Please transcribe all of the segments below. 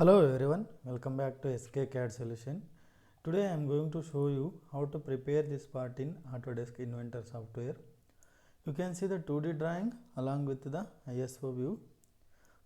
Hello everyone, welcome back to SK CAD Solution. Today I am going to show you how to prepare this part in Autodesk Inventor software. You can see the 2D drawing along with the ISO view.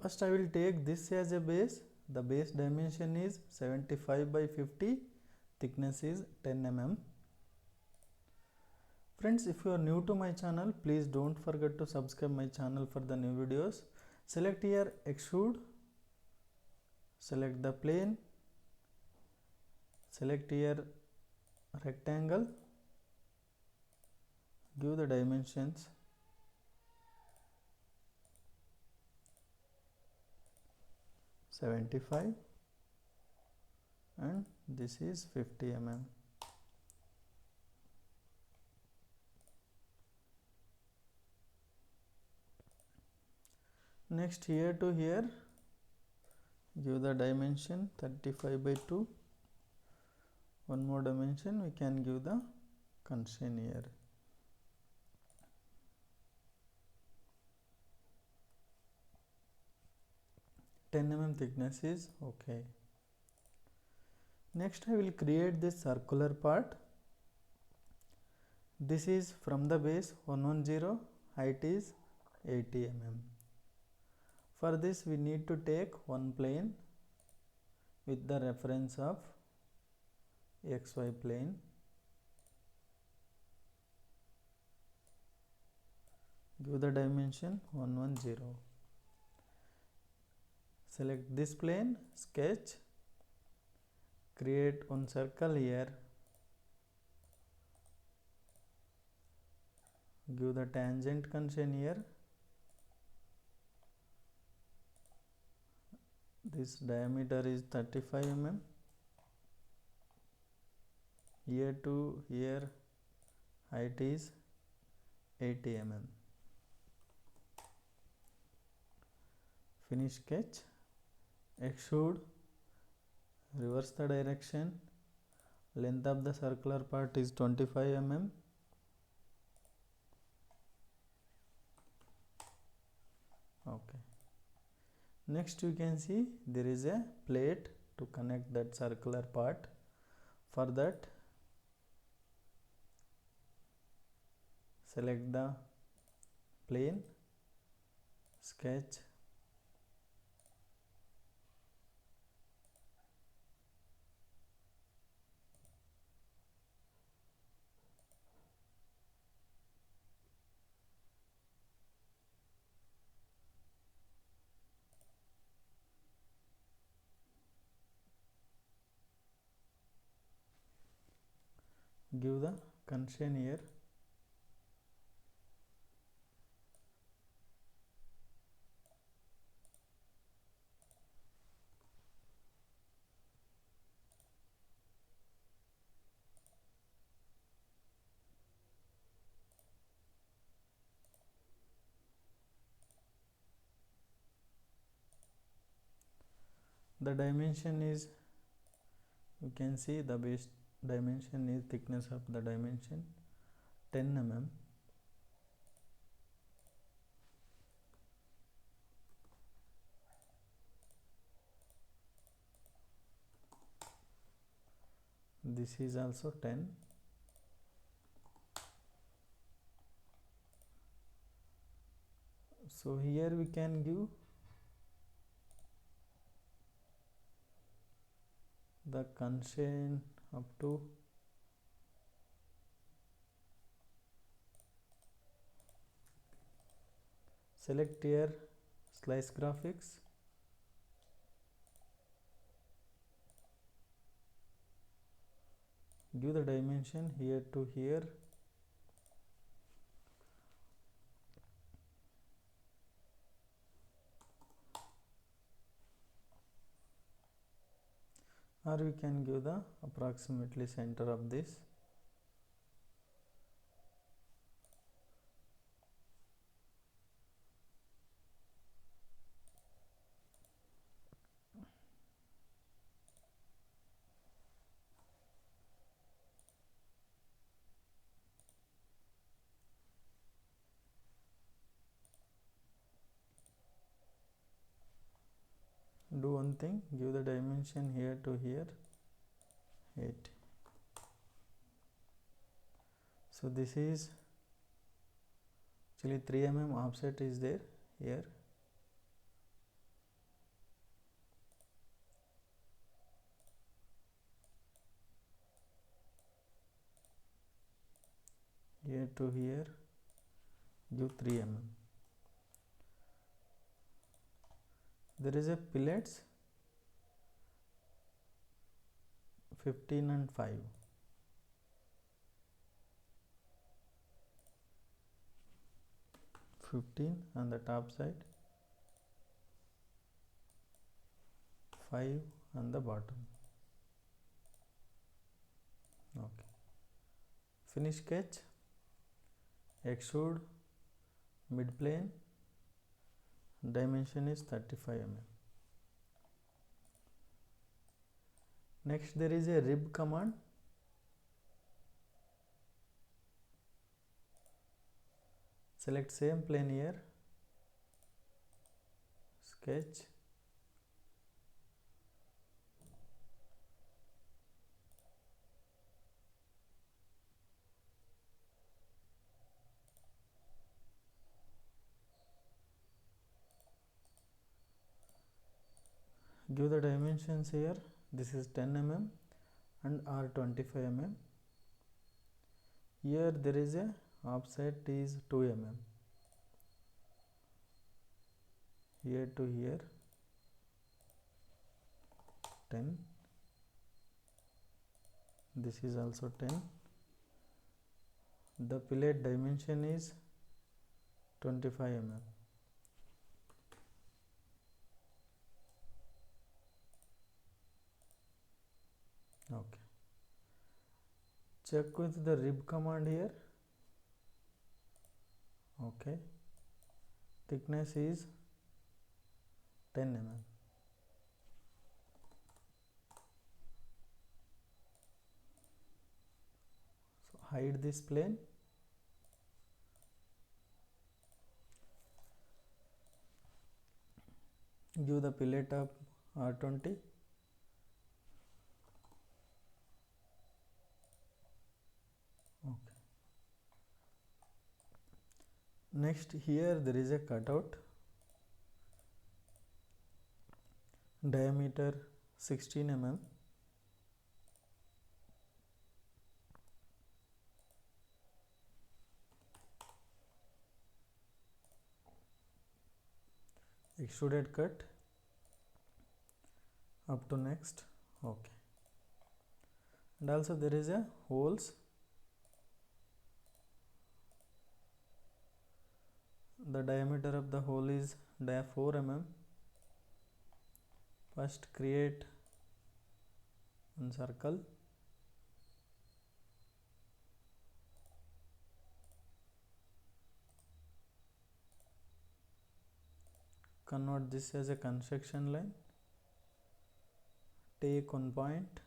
First I will take this as a base. The base dimension is 75 by 50, thickness is 10 mm. Friends, if you are new to my channel, please don't forget to subscribe my channel for the new videos. Select here extrude. Select the plane, select here rectangle, give the dimensions 75 and this is 50 mm. Next here to here, give the dimension 35 by 2. One more dimension, we can give the constraint here. Mm thickness is okay. Next I will create this circular part. This is from the base 110, height is 80 mm. For this we need to take one plane with the reference of XY plane. Give the dimension 110. Select this plane, sketch, create one circle here. Give the tangent constraint here. This diameter is 35 mm. Here to here height is 80 mm. Finish sketch. Extrude, reverse the direction. Length of the circular part is 25 mm. Okay. Next you can see there is a plate to connect that circular part. For that, select the plane, sketch, give the constraint here. The dimension is, you can see the base dimension is thickness of the dimension 10 mm. This is also 10. So here we can give the constraint up to select here slice graphics, give the dimension here to here, or we can give the approximately center of this. Do one one thing, give the dimension here to here 8. So this is actually 3 mm offset is there here. Here to here give 3 mm. There is a pillets 15 and 5. 15 on the top side, 5 on the bottom. Okay. Finish sketch, extrude, mid plane, dimension is 35 mm. Next there is a rib command. Select same plane here, sketch, give the dimensions here. This is 10 mm and R 25 mm. Here there is a offset is 2 mm. Here to here 10. This is also 10. The fillet dimension is 25 mm. Okay. Check with the rib command here. Okay. Thickness is 10 mm. So hide this plane. Give the fillet of R20. Okay. Next here there is a cutout. Diameter 16 mm. Extruded cut up to next. Okay. And also there is a holes. The diameter of the hole is 4 mm. First create one circle. Convert this as a construction line. Take one point,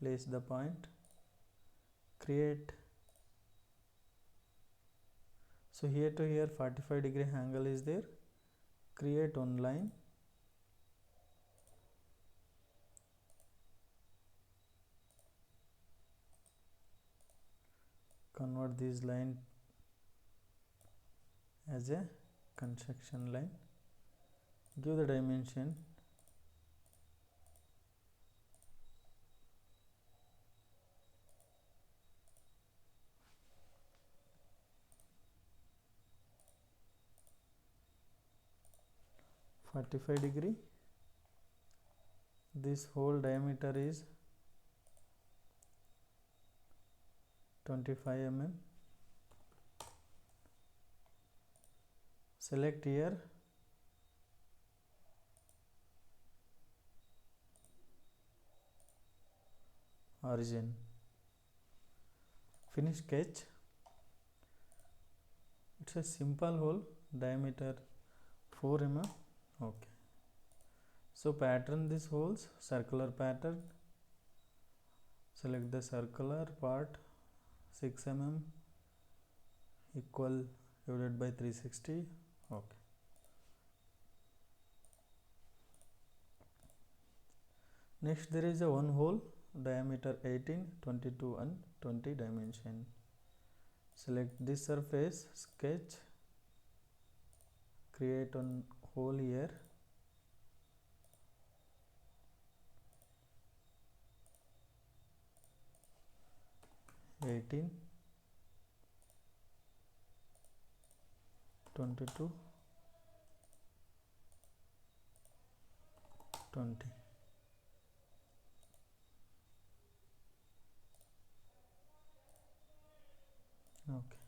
place the point, create. So here to here 45-degree angle is there. Create one line. Convert this line as a construction line. Give the dimension 45-degree. This whole diameter is 25 mm. Select here origin. Finish sketch. It's a simple hole, diameter 4 mm. Okay. So pattern these holes, circular pattern. Select the circular part, 6 mm equal divided by 360. Okay. Next there is a one hole, diameter 18, 22 and 20 dimension. Select this surface, sketch, create one hole here. (18), (22), (20). Okay.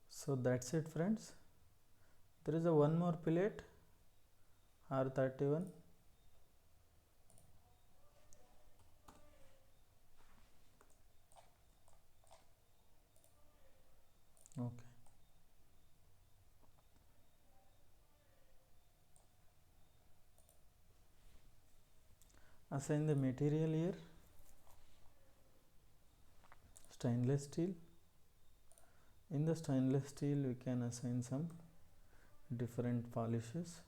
So that's it, friends. There is a one more fillet, R31. Okay. Assign the material here, stainless steel. In the stainless steel we can assign some different polishes.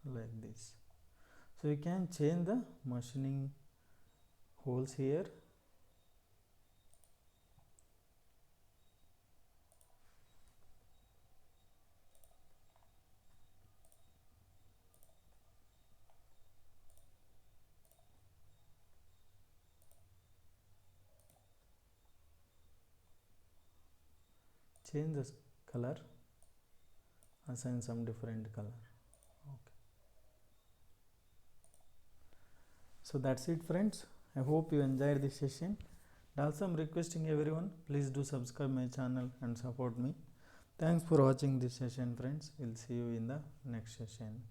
Like this. So you can change the machining holes here. Change the color, assign some different color. Okay. So that's it, friends. I hope you enjoyed this session. And also I'm requesting everyone, please do subscribe my channel and support me. Thanks for watching this session, friends. We'll see you in the next session.